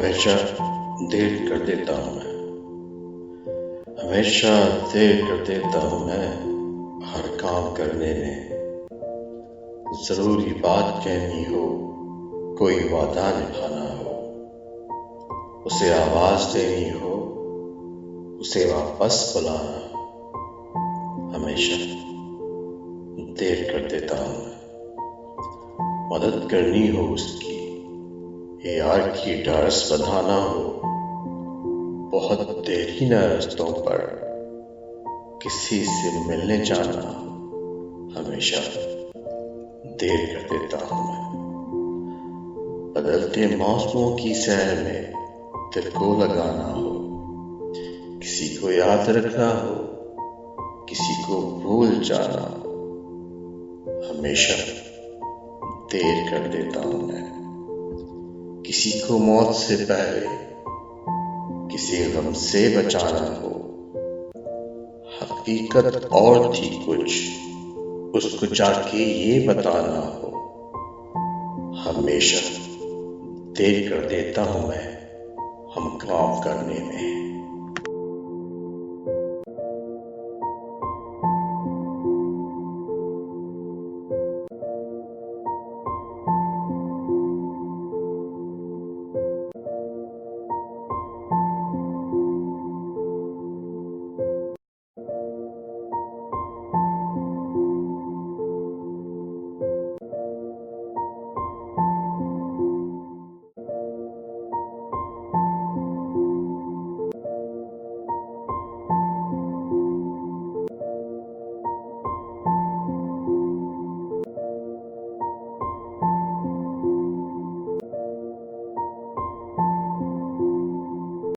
हमेशा देर कर देता हूँ मैं। हमेशा देर कर देता हूँ मैं हर काम करने में। जरूरी बात कहनी हो, कोई वादा निभाना हो, उसे आवाज देनी हो, उसे वापस बुलाना हो, हमेशा देर कर देता हूँ मैं। मदद करनी हो उसकी, यार की ढाढ़स बंधाना हो, बहुत देरी न रास्तों पर किसी से मिलने जाना हो, हमेशा देर कर देता हूँ मैं। बदलते मौसमों की सैर में दिल को लगाना हो, किसी को याद रखना हो, किसी को भूल जाना हो, हमेशा देर कर देता हूँ मैं। किसी को मौत से पहले किसी गम से बचाना हो, हकीकत और थी कुछ, उसको जाके ये बताना हो, हमेशा देर कर देता हूँ मैं हम काम करने में।